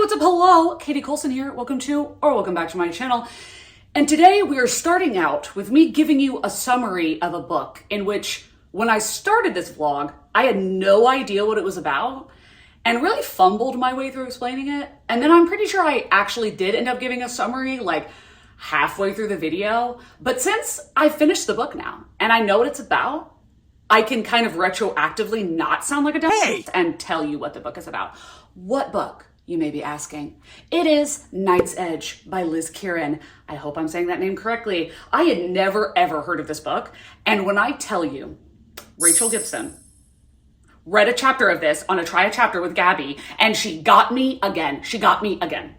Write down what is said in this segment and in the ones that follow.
what's up? Hello, Katie Colson here. Welcome back to my channel. And today we are starting out with me giving you a summary of a book in which when I started this vlog, I had no idea what it was about and really fumbled my way through explaining it. And then I'm pretty sure I actually did end up giving a summary like halfway through the video. But since I finished the book now and I know what it's about, I can kind of retroactively not sound like a dumbass and tell you what the book is about. What book, you may be asking? It is Knight's Edge by Liz Kieran. I hope I'm saying that name correctly. I had never ever heard of this book. And when I tell you, Rachel Gibson read a chapter of this on a Try a Chapter with Gabby, and she got me again. She got me again.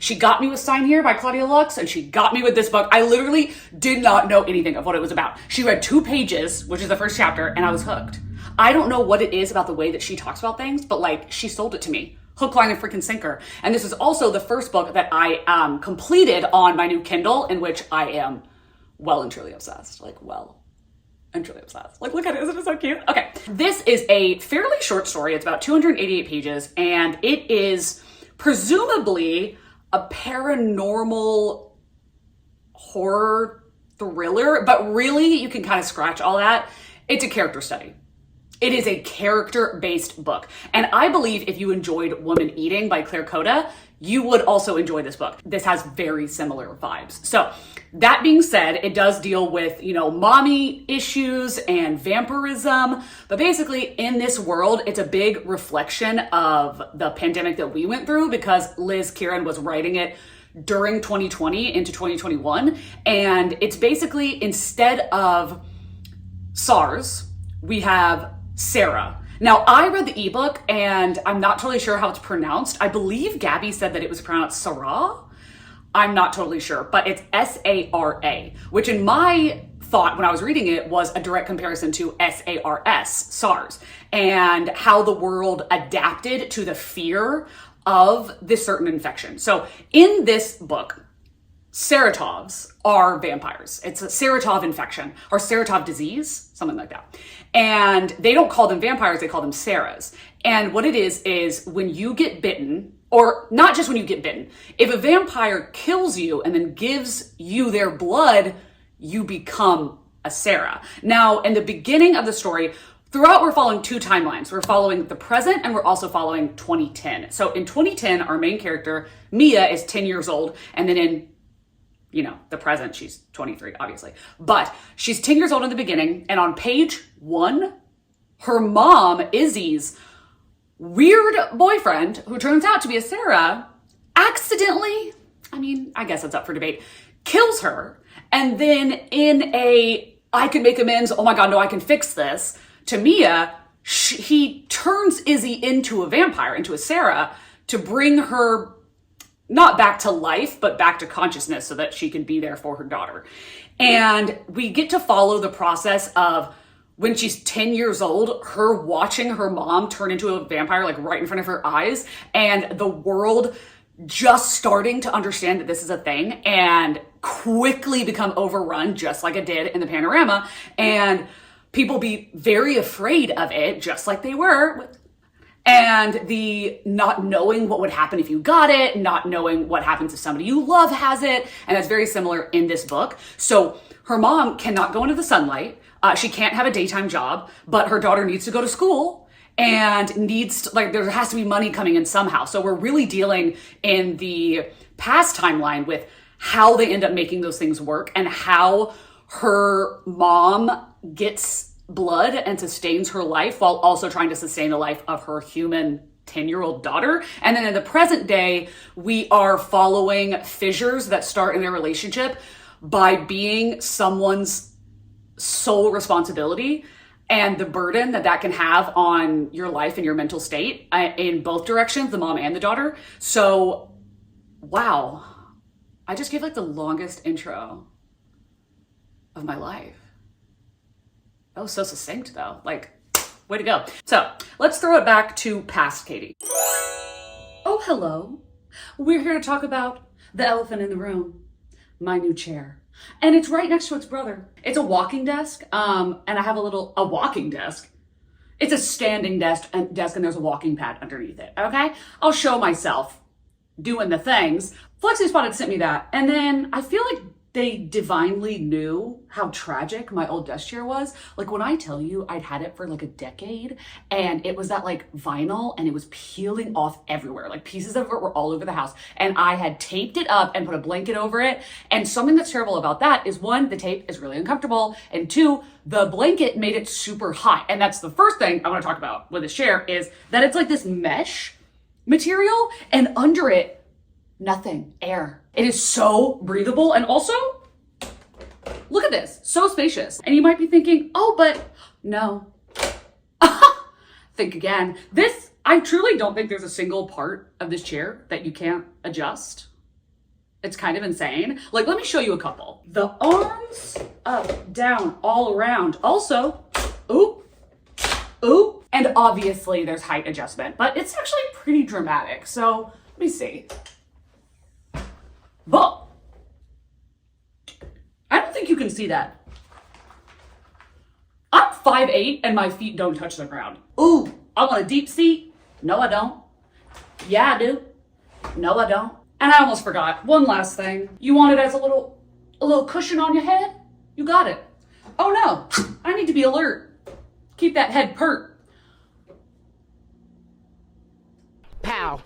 She got me with Sign Here by Claudia Lux, and she got me with this book. I literally did not know anything of what it was about. She read 2 pages, which is the first chapter, and I was hooked. I don't know what it is about the way that she talks about things, but like, she sold it to me. Hook, line, and freaking sinker. And this is also the first book that I completed on my new Kindle, in which I am well and truly obsessed. Like, well and truly obsessed. Like, look at it, isn't it so cute? Okay, this is a fairly short story. It's about 288 pages, and it is presumably a paranormal horror thriller, but really you can kind of scratch all that. It's a character study. It is a character-based book. And I believe if you enjoyed Woman Eating by Claire Coda, you would also enjoy this book. This has very similar vibes. So that being said, it does deal with, mommy issues and vampirism. But basically in this world, it's a big reflection of the pandemic that we went through because Liz Kieran was writing it during 2020 into 2021. And it's basically instead of SARS, we have Sarah. Now, I read the ebook and I'm not totally sure how it's pronounced. I believe Gabby said that it was pronounced Sarah. I'm not totally sure, but it's S-A-R-A, which in my thought when I was reading it was a direct comparison to S-A-R-S, SARS, and how the world adapted to the fear of this certain infection. So in this book, Saratovs are vampires. It's a Saratov infection or Saratov disease, something like that. And they don't call them vampires, they call them Saras. And what it is when you get bitten, or not just when you get bitten, if a vampire kills you and then gives you their blood, you become a Sara. Now, in the beginning of the story, throughout we're following 2 timelines. We're following the present and we're also following 2010. So in 2010, our main character, Mia, is 10 years old. And then in the present, she's 23, obviously. But she's 10 years old in the beginning, and on page 1, her mom, Izzy's weird boyfriend, who turns out to be a Sarah, accidentally, I guess it's up for debate, kills her. And then in a, I can make amends, oh my God, no, I can fix this, to Mia, he turns Izzy into a vampire, into a Sarah, to bring her not back to life, but back to consciousness so that she can be there for her daughter. And we get to follow the process of when she's 10 years old, her watching her mom turn into a vampire, like right in front of her eyes, and the world just starting to understand that this is a thing and quickly become overrun, just like it did in the panorama. And people be very afraid of it, just like they were with, and the not knowing what would happen if you got it, not knowing what happens if somebody you love has it. And that's very similar in this book. So her mom cannot go into the sunlight. She can't have a daytime job, but her daughter needs to go to school and there has to be money coming in somehow. So we're really dealing in the past timeline with how they end up making those things work and how her mom gets blood and sustains her life while also trying to sustain the life of her human 10-year-old daughter. And then in the present day, we are following fissures that start in their relationship by being someone's sole responsibility and the burden that can have on your life and your mental state in both directions, the mom and the daughter. So, wow, I just gave like the longest intro of my life. That was so succinct though, like, way to go. So let's throw it back to past Katie. Oh, hello. We're here to talk about the elephant in the room, my new chair. And it's right next to its brother. It's a walking desk, and I have a walking desk. It's a standing desk and there's a walking pad underneath it, okay? I'll show myself doing the things. FlexiSpot had sent me that. And then I feel like they divinely knew how tragic my old desk chair was. Like when I tell you I'd had it for like a decade and it was that like vinyl and it was peeling off everywhere. Like pieces of it were all over the house and I had taped it up and put a blanket over it. And something that's terrible about that is one, the tape is really uncomfortable. And two, the blanket made it super hot. And that's the first thing I want to talk about with this chair is that it's like this mesh material and under it, nothing, air. It is so breathable. And also, look at this, so spacious. And you might be thinking, oh, but no. Think again. I truly don't think there's a single part of this chair that you can't adjust. It's kind of insane. Like, let me show you a couple. The arms up, down, all around. Also, ooh, ooh. And obviously there's height adjustment, but it's actually pretty dramatic. So let me see. But I don't think you can see that. I'm 5'8" and my feet don't touch the ground. Ooh, I want a deep seat. No, I don't. Yeah, I do. No, I don't. And I almost forgot. One last thing. You want it as a little cushion on your head? You got it. Oh no, I need to be alert. Keep that head pert. Pow.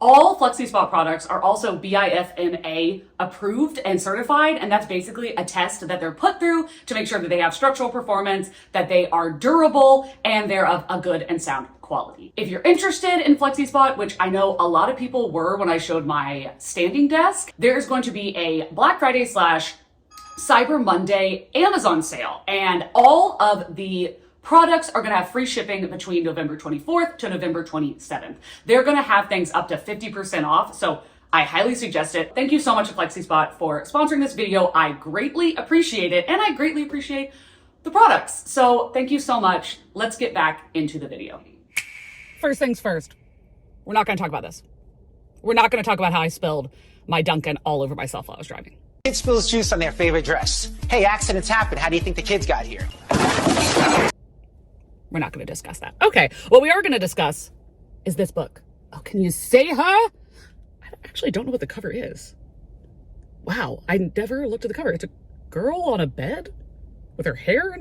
All FlexiSpot products are also BIFNA approved and certified, and that's basically a test that they're put through to make sure that they have structural performance, that they are durable, and they're of a good and sound quality. If you're interested in FlexiSpot, which I know a lot of people were when I showed my standing desk, there's going to be a Black Friday / Cyber Monday Amazon sale, and all of the products are gonna have free shipping between November 24th to November 27th. They're gonna have things up to 50% off, so I highly suggest it. Thank you so much to FlexiSpot for sponsoring this video. I greatly appreciate it, and I greatly appreciate the products. So thank you so much. Let's get back into the video. First things first, we're not gonna talk about this. We're not gonna talk about how I spilled my Dunkin' all over myself while I was driving. Kid spills juice on their favorite dress. Hey, accidents happen. How do you think the kids got here? We're not going to discuss that. Okay, what we are going to discuss is this book. Oh, can you say her? I actually don't know what the cover is. Wow, I never looked at the cover. It's a girl on a bed with her hair.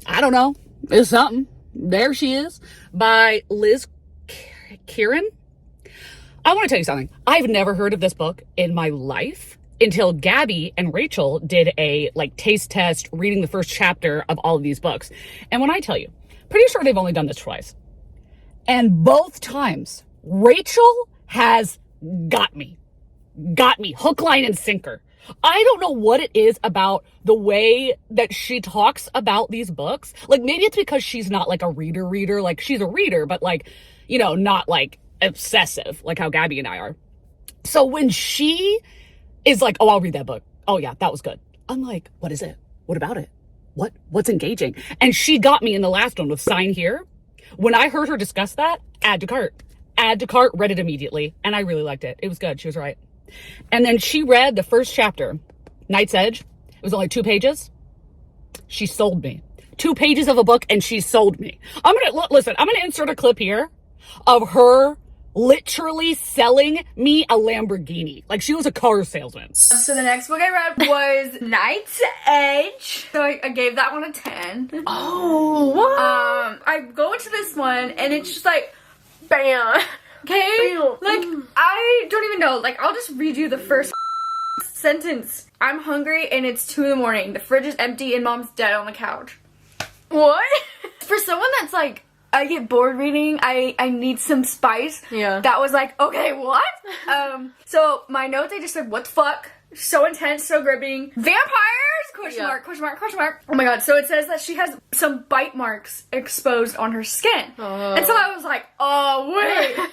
I don't know. It's something. There she is, by Liz Kieran. I want to tell you something. I've never heard of this book in my life until Gabby and Rachel did a taste test reading the first chapter of all of these books. And when I tell you, pretty sure they've only done this twice. And both times, Rachel has got me hook, line, and sinker. I don't know what it is about the way that she talks about these books. Like, maybe it's because she's not like a reader. Like, she's a reader, but not like obsessive, like how Gabby and I are. So when she is like, oh, I'll read that book. Oh yeah, that was good. I'm like, what is it? What about it? What's engaging? And she got me in the last one with Sign Here. When I heard her discuss that, add to cart, read it immediately. And I really liked it. It was good. She was right. And then she read the first chapter, Night's Edge. It was only 2 pages. She sold me. 2 pages of a book and she sold me. I'm going to insert a clip here of her literally selling me a Lamborghini. Like she was a car salesman. So the next book I read was Night's Edge. So I gave that one a 10. Oh, what? I go into this one and it's just like, bam. Okay? Bam. Like, I don't even know. Like, I'll just read you the first sentence. I'm hungry and it's 2 in the morning. The fridge is empty and mom's dead on the couch. What? For someone that's like, I get bored reading, I need some spice. Yeah. That was like, okay, what? So my notes, I just said, what the fuck? So intense, so gripping. Vampires? Question mark. Oh my god, so it says that she has some bite marks exposed on her skin. Oh. And so I was like, oh,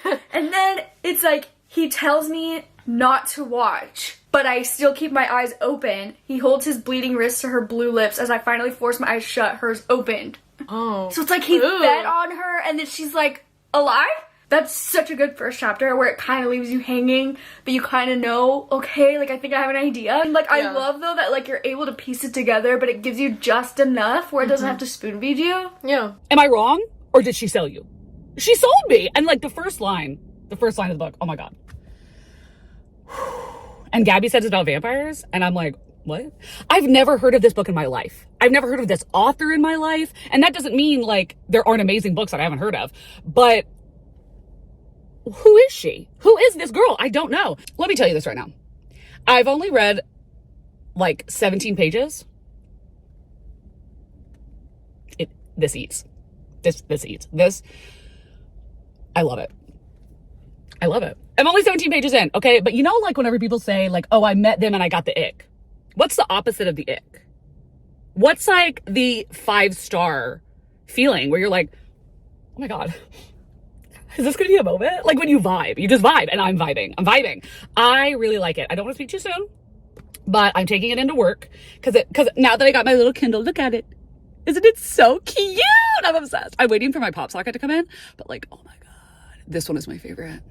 wait. And then it's like, he tells me not to watch, but I still keep my eyes open. He holds his bleeding wrist to her blue lips as I finally force my eyes shut, hers opened. Oh. So it's like he fed on her and then she's like alive? That's such a good first chapter where it kind of leaves you hanging, but you kind of know, okay, like I think I have an idea. And like I love though that like you're able to piece it together, but it gives you just enough where it doesn't have to spoon feed you. Yeah. Am I wrong? Or did she sell you? She sold me. And like the first line of the book, oh my God. And Gabby said it's about vampires. And I'm like, what? I've never heard of this book in my life. I've never heard of this author in my life. And that doesn't mean like there aren't amazing books that I haven't heard of. But who is she? Who is this girl? I don't know. Let me tell you this right now. I've only read like 17 pages. This eats. This eats. This, I love it. I love it. I'm only 17 pages in, okay? But you know, like whenever people say like, oh, I met them and I got the ick. What's the opposite of the ick? What's like the 5-star feeling where you're like, oh my God, is this gonna be a moment? Like when you vibe, you just vibe, and I'm vibing. I really like it. I don't want to speak too soon, but I'm taking it into work because now that I got my little Kindle, look at it. Isn't it so cute? I'm obsessed. I'm waiting for my pop socket to come in, but like, oh my God, this one is my favorite.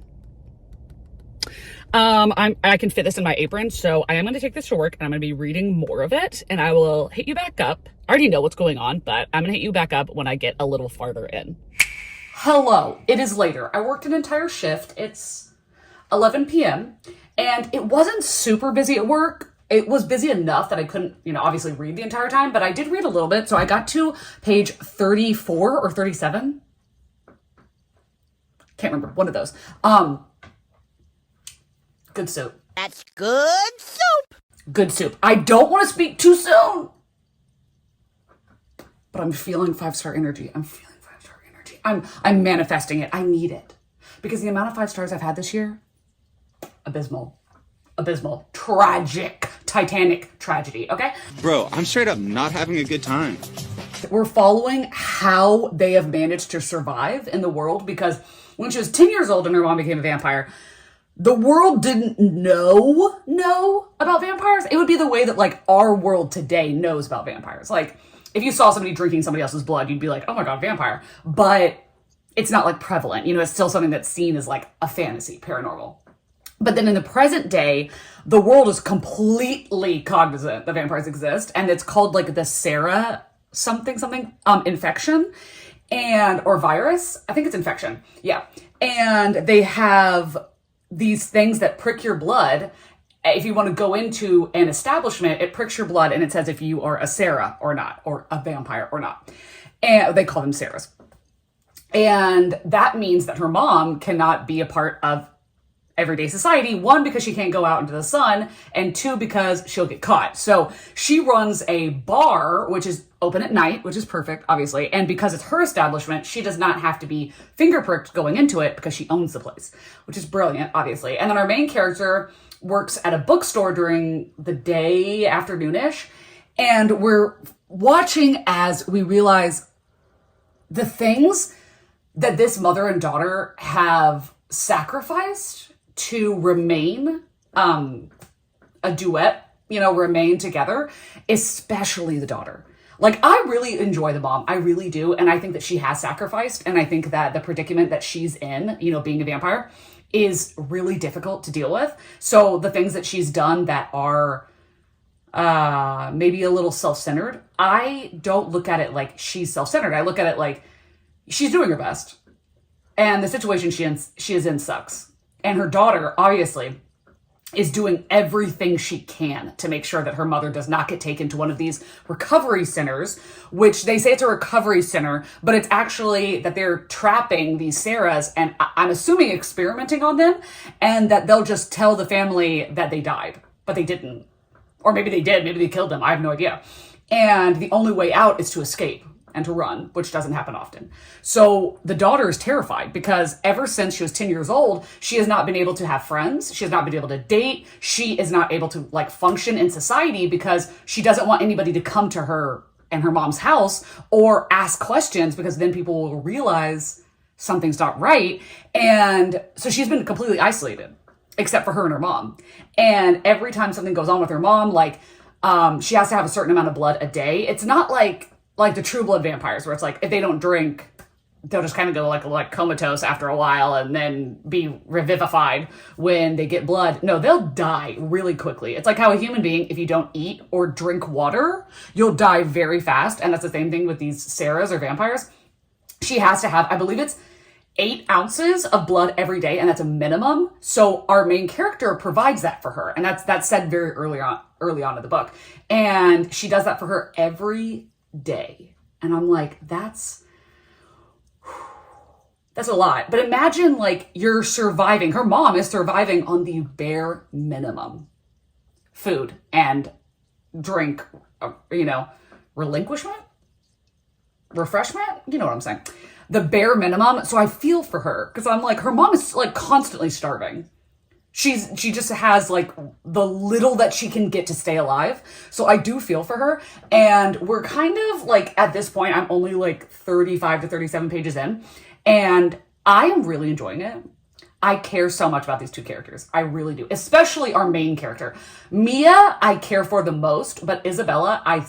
I can fit this in my apron, so I am going to take this to work and I'm going to be reading more of it, and I will hit you back up. I already know what's going on, but I'm going to hit you back up when I get a little farther in. Hello, it is later. I worked an entire shift. It's 11 p.m. and it wasn't super busy at work. It was busy enough that I couldn't, obviously read the entire time, but I did read a little bit. So I got to page 34 or 37. Can't remember, one of those. Good soup. That's good soup. Good soup. I don't want to speak too soon, but I'm feeling 5-star energy. I'm manifesting it. I need it because the amount of 5 stars I've had this year, abysmal, tragic, Titanic tragedy. Okay. Bro, I'm straight up not having a good time. We're following how they have managed to survive in the world, because when she was 10 years old and her mom became a vampire, the world didn't know about vampires. It would be the way that like our world today knows about vampires. Like if you saw somebody drinking somebody else's blood, you'd be like, oh my God, vampire. But it's not like prevalent. It's still something that's seen as like a fantasy, paranormal. But then in the present day, the world is completely cognizant that vampires exist. And it's called like the Sarah something infection or virus. I think it's infection. Yeah. And they have these things that prick your blood. If you want to go into an establishment, it pricks your blood and it says if you are a Sarah or not, or a vampire or not. And they call them Sarahs. And that means that her mom cannot be a part of everyday society. 1, because she can't go out into the sun, and 2, because she'll get caught. So she runs a bar, which is open at night, which is perfect, obviously. And because it's her establishment, she does not have to be finger pricked going into it because she owns the place, which is brilliant, obviously. And then our main character works at a bookstore during the day, afternoonish. And we're watching as we realize the things that this mother and daughter have sacrificed to remain a duet, remain together, especially the daughter. Like, I really enjoy the mom. I really do. And I think that she has sacrificed. And I think that the predicament that she's in, being a vampire, is really difficult to deal with. So the things that she's done that are maybe a little self-centered, I don't look at it like she's self-centered. I look at it like she's doing her best. And the situation she is in sucks. And her daughter, obviously, is doing everything she can to make sure that her mother does not get taken to one of these recovery centers, which they say it's a recovery center, but it's actually that they're trapping these Sarahs and I'm assuming experimenting on them, and that they'll just tell the family that they died, but they didn't. Or maybe they did, maybe they killed them, I have no idea. And the only way out is to escape and to run, which doesn't happen often. So the daughter is terrified because ever since she was 10 years old, she has not been able to have friends. She has not been able to date. She is not able to function in society because she doesn't want anybody to come to her and her mom's house or ask questions, because then people will realize something's not right. And so she's been completely isolated except for her and her mom. And every time something goes on with her mom, she has to have a certain amount of blood a day. It's not like the True Blood vampires, where it's like, if they don't drink, they'll just kind of go like comatose after a while and then be revivified when they get blood. No, they'll die really quickly. It's like how a human being, if you don't eat or drink water, you'll die very fast. And that's the same thing with these Sarahs or vampires. she has to have, I believe it's 8 ounces of blood every day, and that's a minimum. So our main character provides that for her, and that's said very early on in the book. And she does that for her every day. And I'm like, that's a lot. But imagine like you're surviving. Her mom is surviving on the bare minimum. Food and drink, relinquishment? Refreshment? You know what I'm saying? The bare minimum. So I feel for her because I'm like, her mom is like constantly starving. She just has like the little that she can get to stay alive. So I do feel for her. And we're kind of like, at this point, I'm only like 35 to 37 pages in. And I am really enjoying it. I care so much about these 2 characters. I really do. Especially our main character. Mia, I care for the most. But Isabella, I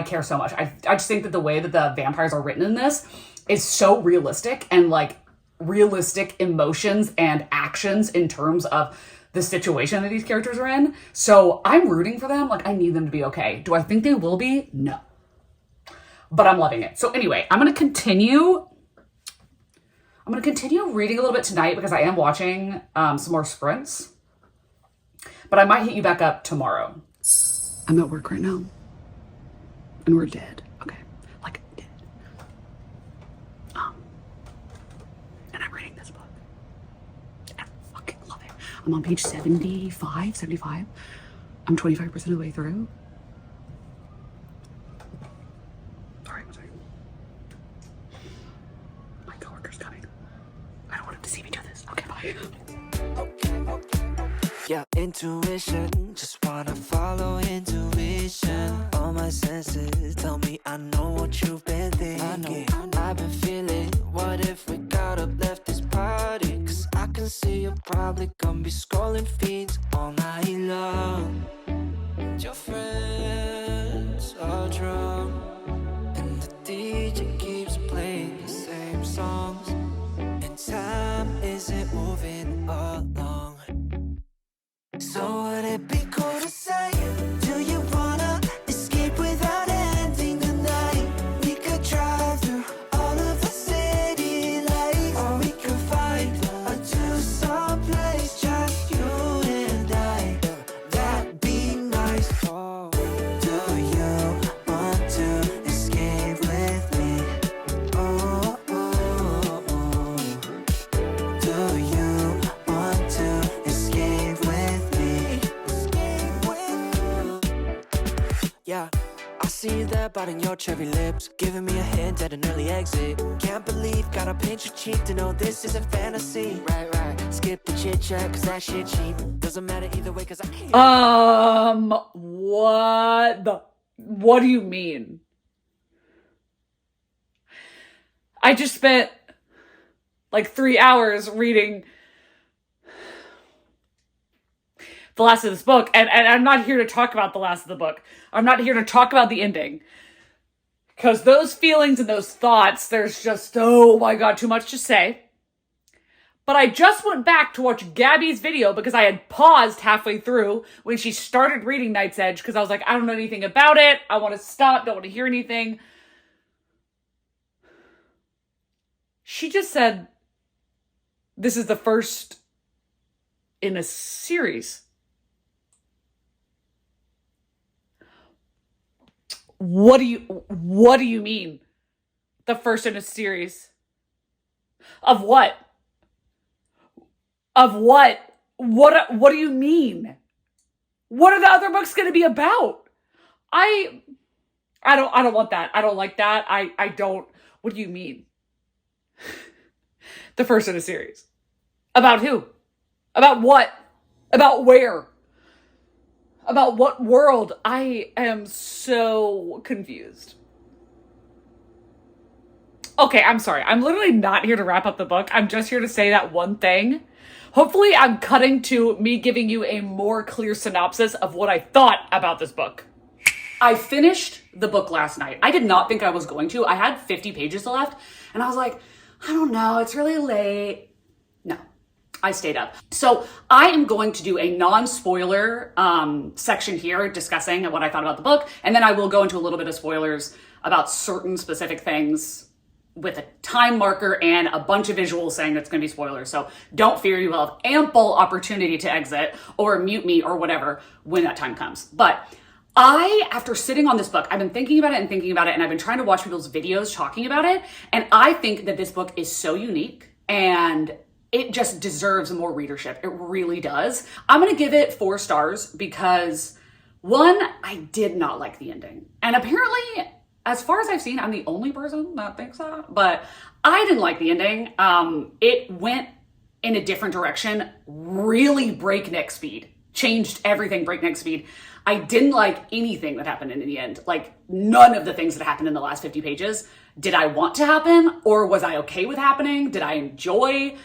care so much. I just think that the way that the vampires are written in this is so realistic, and like realistic emotions and actions in terms of the situation that these characters are in. So I'm rooting for them. Like, I need them to be okay. Do I think they will be? No. But I'm loving it. So anyway, I'm going to continue reading a little bit tonight because I am watching some more sprints. But I might hit you back up tomorrow. I'm at work right now. And we're dead. Okay. Like, dead. And I'm reading this book. I fucking love it. I'm on page 75. I'm 25% of the way through. Sorry, one second. My coworker's coming. I don't want him to see me do this. Okay, bye. Yeah, intuition, just wanna follow intuition. All my senses tell me I know what you've been thinking. I've been feeling, what if we got up, left this party? Cause I can see you're probably gonna be scrolling feeds all night long. And your friends are drunk, and the DJ keeps playing the same songs, and time isn't moving along. So would it be cool to say, do you wanna escape without ending the night? We could drive through all of the city lights, or we could find a two-song place, just you and I. That'd be nice. Oh, do you want to escape with me? Oh, oh, oh. Do you want to escape with me? Yeah, I see you there biting your cherry lips, giving me a hint at an early exit. Can't believe, gotta pinch your cheek to know this isn't fantasy. Right, skip the chit chat cause that shit cheap. Doesn't matter either way cause I can't. What do you mean? I just spent like 3 hours reading the last of this book, and I'm not here to talk about the last of the book. I'm not here to talk about the ending. Because those feelings and those thoughts, there's just, oh my god, too much to say. But I just went back to watch Gabby's video because I had paused halfway through when she started reading Night's Edge because I was like, I don't know anything about it. I want to stop, don't want to hear anything. She just said, this is the first in a series. What do you mean? The first in a series? Of what? Of what? What do you mean? What are the other books going to be about? I don't want that. I don't like that. I don't. What do you mean? The first in a series. About who? About what? About where? About what world? I am so confused. Okay, I'm sorry. I'm literally not here to wrap up the book. I'm just here to say that one thing. Hopefully I'm cutting to me giving you a more clear synopsis of what I thought about this book. I finished the book last night. I did not think I was going to. I had 50 pages left, and I was like, I don't know, it's really late. No, I stayed up. So I am going to do a non-spoiler section here discussing what I thought about the book, and then I will go into a little bit of spoilers about certain specific things with a time marker and a bunch of visuals saying that's going to be spoilers. So don't fear, you will have ample opportunity to exit or mute me or whatever when that time comes. But after sitting on this book, I've been thinking about it, and I've been trying to watch people's videos talking about it. And I think that this book is so unique and it just deserves more readership. It really does. I'm going to give it 4 stars because, one, I did not like the ending. And apparently, as far as I've seen, I'm the only person that thinks that, but I didn't like the ending. It went in a different direction, really breakneck speed, changed everything breakneck speed. I didn't like anything that happened in the end. Like, none of the things that happened in the last 50 pages did I want to happen, or was I okay with happening? Did I enjoy?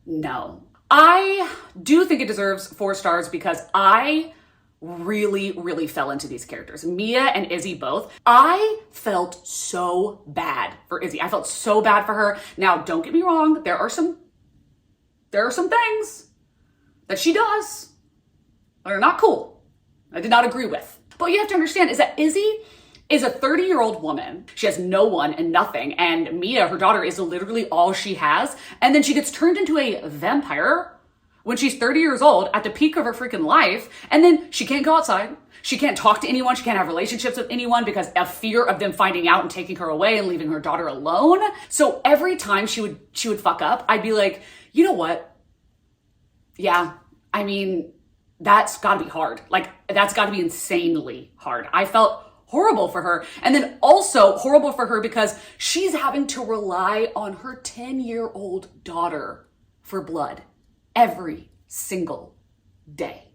No. I do think it deserves 4 stars because I really, really fell into these characters. Mia and Izzy both. I felt so bad for Izzy. I felt so bad for her. Now, don't get me wrong. There are some things that she does that are not cool. I did not agree with. But what you have to understand is that Izzy is a 30-year-old woman. She has no one and nothing. And Mia, her daughter, is literally all she has. And then she gets turned into a vampire when she's 30 years old at the peak of her freaking life. And then she can't go outside. She can't talk to anyone. She can't have relationships with anyone because of fear of them finding out and taking her away and leaving her daughter alone. So every time she would fuck up, I'd be like, you know what? Yeah, I mean, that's gotta be hard. Like, that's gotta be insanely hard. I felt horrible for her. And then also horrible for her because she's having to rely on her 10-year-old daughter for blood every single day.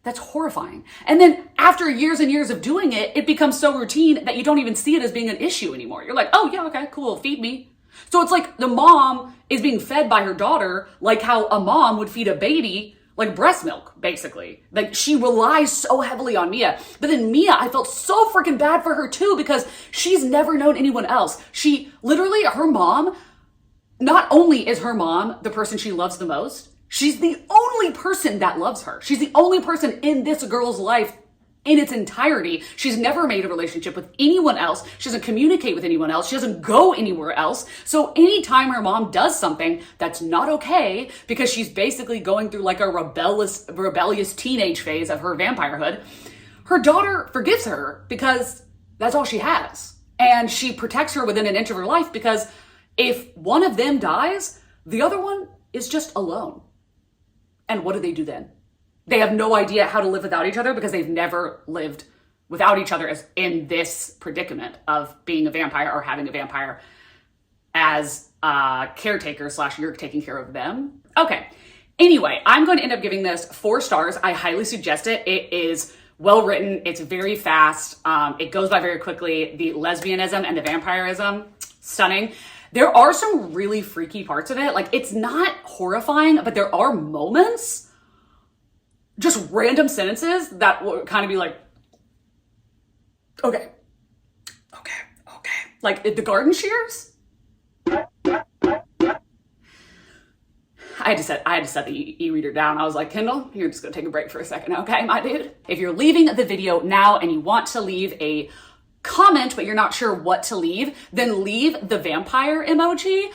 That's horrifying. And then after years and years of doing it, it becomes so routine that you don't even see it as being an issue anymore. You're like, oh yeah, okay, cool, feed me. So it's like the mom is being fed by her daughter like how a mom would feed a baby, like breast milk, basically. Like, she relies so heavily on Mia. But then Mia, I felt so freaking bad for her too because she's never known anyone else. She literally, her mom, not only is her mom the person she loves the most, she's the only person that loves her. She's the only person in this girl's life in its entirety. She's never made a relationship with anyone else. She doesn't communicate with anyone else. She doesn't go anywhere else. So anytime her mom does something that's not okay, because she's basically going through like a rebellious teenage phase of her vampirehood, her daughter forgives her because that's all she has. And she protects her within an inch of her life because if one of them dies, the other one is just alone. And what do they do then? They have no idea how to live without each other because they've never lived without each other as in this predicament of being a vampire or having a vampire as a caretaker / you're taking care of them. Okay. Anyway, I'm going to end up giving this 4 stars. I highly suggest it. It is well written. It's very fast. It goes by very quickly. The lesbianism and the vampirism, stunning. There are some really freaky parts of it. Like, it's not horrifying, but there are moments, just random sentences that will kind of be like, okay. Like the garden shears. I had to set the e-reader down. I was like, Kindle, you're just gonna take a break for a second, okay, my dude? If you're leaving the video now and you want to leave a comment, but you're not sure what to leave, then leave the vampire emoji.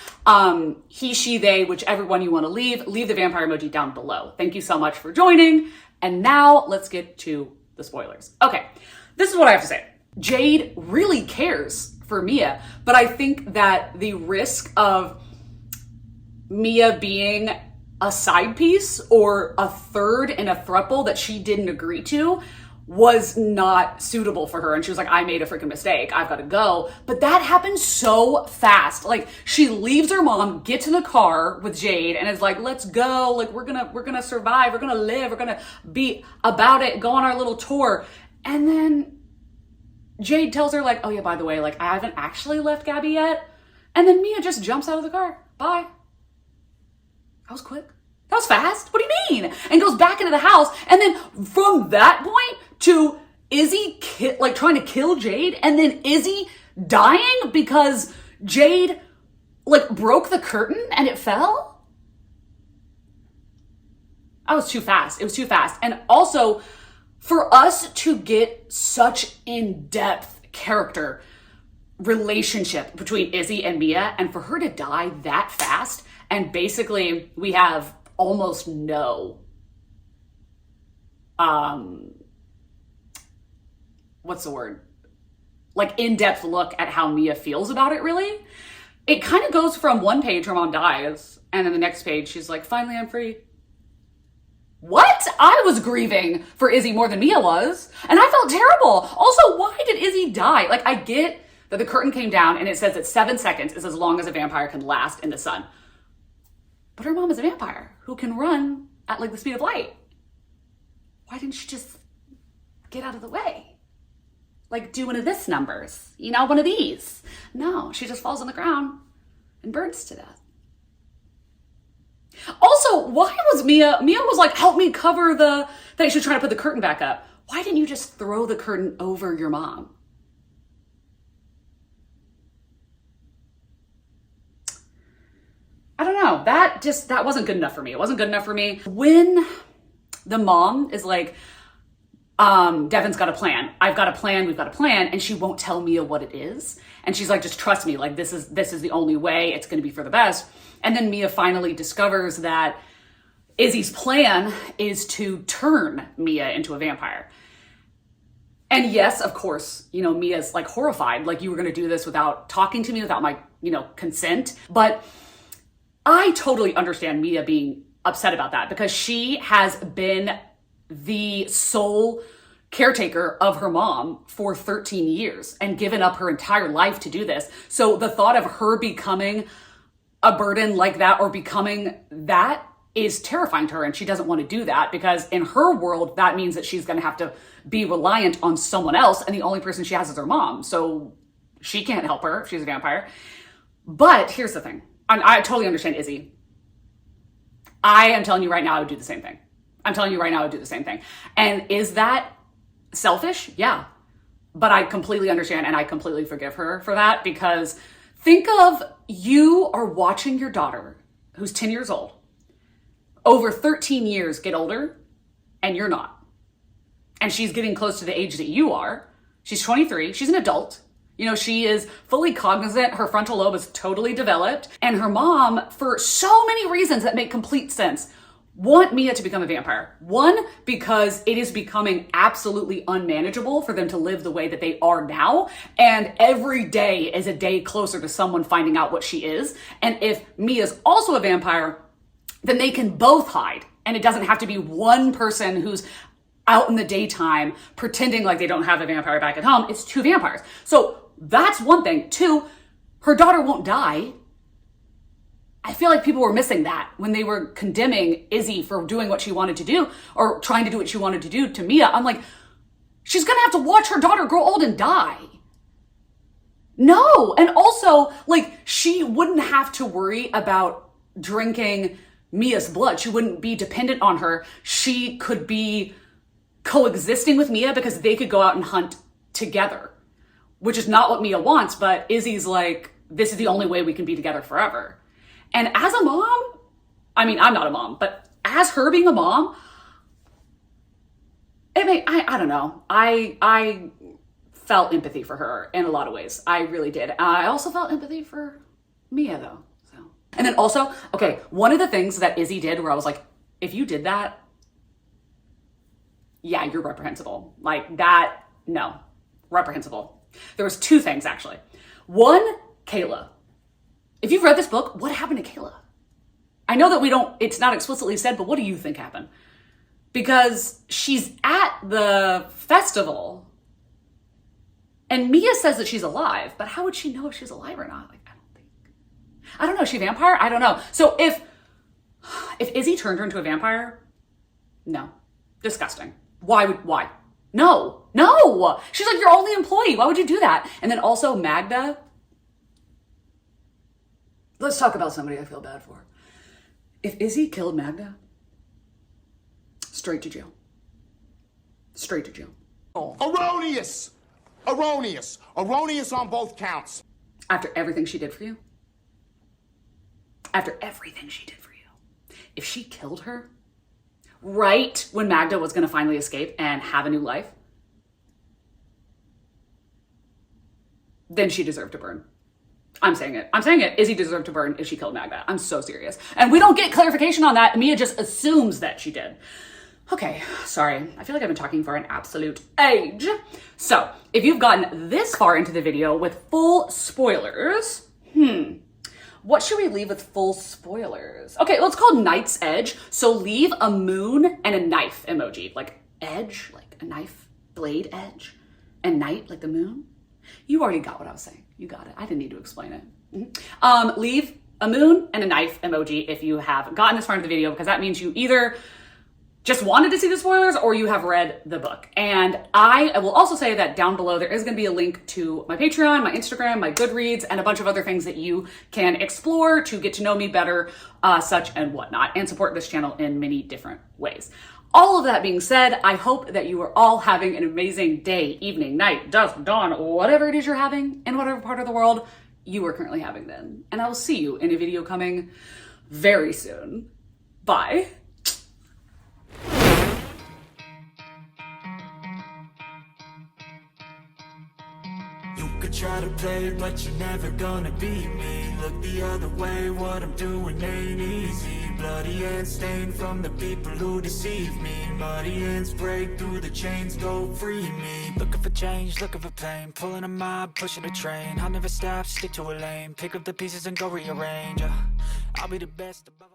He, she, they, whichever one you want to leave the vampire emoji down below. Thank you so much for joining. And now let's get to the spoilers. Okay, this is what I have to say. Jade really cares for Mia, but I think that the risk of Mia being a side piece or a third in a throuple that she didn't agree to was not suitable for her. And she was like, I made a freaking mistake. I've got to go. But that happened so fast. Like, she leaves her mom, gets in the car with Jade and is like, let's go. Like, we're gonna survive. We're gonna live. We're gonna be about it, go on our little tour. And then Jade tells her like, oh yeah, by the way, like, I haven't actually left Gabby yet. And then Mia just jumps out of the car. Bye. That was quick. That was fast. What do you mean? And goes back into the house. And then from that point to Izzy trying to kill Jade, and then Izzy dying because Jade like broke the curtain and it fell. That was too fast. It was too fast. And also, for us to get such in-depth character relationship between Izzy and Mia, and for her to die that fast, and basically we have almost no what's the word? Like in-depth look at how Mia feels about it, really. It kind of goes from one page, her mom dies, and then the next page, she's like, finally, I'm free. What? I was grieving for Izzy more than Mia was, and I felt terrible. Also, why did Izzy die? Like, I get that the curtain came down and it says that 7 seconds is as long as a vampire can last in the sun. But her mom is a vampire who can run at like the speed of light. Why didn't she just get out of the way? Like do one of this numbers, you know, one of these. No, she just falls on the ground and burns to death. Also, why was Mia was like, help me cover the thing. She was trying to put the curtain back up. Why didn't you just throw the curtain over your mom? I don't know. That wasn't good enough for me. It wasn't good enough for me. When the mom is like, Devin's got a plan. I've got a plan. We've got a plan. And she won't tell Mia what it is. And she's like, just trust me. Like, this is the only way. It's going to be for the best. And then Mia finally discovers that Izzy's plan is to turn Mia into a vampire. And yes, of course, you know, Mia's like horrified. Like, you were going to do this without talking to me, without my, you know, consent. But I totally understand Mia being upset about that, because she has been the sole caretaker of her mom for 13 years and given up her entire life to do this. So the thought of her becoming a burden like that, or becoming that, is terrifying to her. And she doesn't want to do that, because in her world, that means that she's going to have to be reliant on someone else. And the only person she has is her mom. So she can't help her if she's a vampire. But here's the thing. I totally understand Izzy. I am telling you right now, I would do the same thing. I'm telling you right now, I would do the same thing. And is that selfish? Yeah. But I completely understand, and I completely forgive her for that, because think of, you are watching your daughter, who's 10 years old, over 13 years get older, and you're not. And she's getting close to the age that you are. She's 23. She's an adult. You know, she is fully cognizant. Her frontal lobe is totally developed. And her mom, for so many reasons that make complete sense, want Mia to become a vampire. One, because it is becoming absolutely unmanageable for them to live the way that they are now. And every day is a day closer to someone finding out what she is. And if Mia's also a vampire, then they can both hide. And it doesn't have to be one person who's out in the daytime pretending like they don't have a vampire back at home. It's two vampires. So that's one thing. Two, her daughter won't die. I feel like people were missing that when they were condemning Izzy for doing what she wanted to do, or trying to do what she wanted to do to Mia. I'm like, she's gonna have to watch her daughter grow old and die. No. And also, like, she wouldn't have to worry about drinking Mia's blood. She wouldn't be dependent on her. She could be coexisting with Mia, because they could go out and hunt together, which is not what Mia wants. But Izzy's like, this is the only way we can be together forever. And as a mom, I mean, I'm not a mom, but as her being a mom, I don't know. I felt empathy for her in a lot of ways. I really did. I also felt empathy for Mia, though. So, and then also, okay, one of the things that Izzy did where I was like, if you did that, yeah, you're reprehensible. Like that, no, reprehensible. There was two things, actually. One, Kayla. If you've read this book, what happened to Kayla? I know that it's not explicitly said, but what do you think happened? Because she's at the festival and Mia says that she's alive, but how would she know if she's alive or not? Like, I don't know. Is she a vampire? I don't know. So if Izzy turned her into a vampire, no, disgusting. Why? No. She's like your only employee. Why would you do that? And then also Magda. Let's talk about somebody I feel bad for. If Izzy killed Magda, straight to jail. Straight to jail. Erroneous! Erroneous! Erroneous on both counts. After everything she did for you? After everything she did for you? If she killed her right when Magda was going to finally escape and have a new life, then she deserved to burn. I'm saying it. I'm saying it. Izzy deserved to burn if she killed Magda. I'm so serious. And we don't get clarification on that. Mia just assumes that she did. Okay, sorry. I feel like I've been talking for an absolute age. So, if you've gotten this far into the video with full spoilers, what should we leave with full spoilers? Okay, well, it's called Knight's Edge. So leave a moon and a knife emoji. Like edge, like a knife, blade edge, and night, like the moon. You already got what I was saying. You got it. I didn't need to explain it. Leave a moon and a knife emoji if you have gotten this far into the video, because that means you either just wanted to see the spoilers or you have read the book. And I will also say that down below there is going to be a link to my Patreon, my Instagram, my Goodreads, and a bunch of other things that you can explore to get to know me better, such and whatnot, and support this channel in many different ways. All of that being said, I hope that you are all having an amazing day, evening, night, dusk, dawn, whatever it is you're having in whatever part of the world you are currently having then. And I will see you in a video coming very soon. Bye. You could try to play it, but you're never gonna beat me. Look the other way, what I'm doing ain't easy. Bloody hands stained from the people who deceive me. Muddy hands break through the chains, go free me. Looking for change, looking for pain. Pulling a mob, pushing a train. I'll never stop, stick to a lane. Pick up the pieces and go rearrange. I'll be the best above all.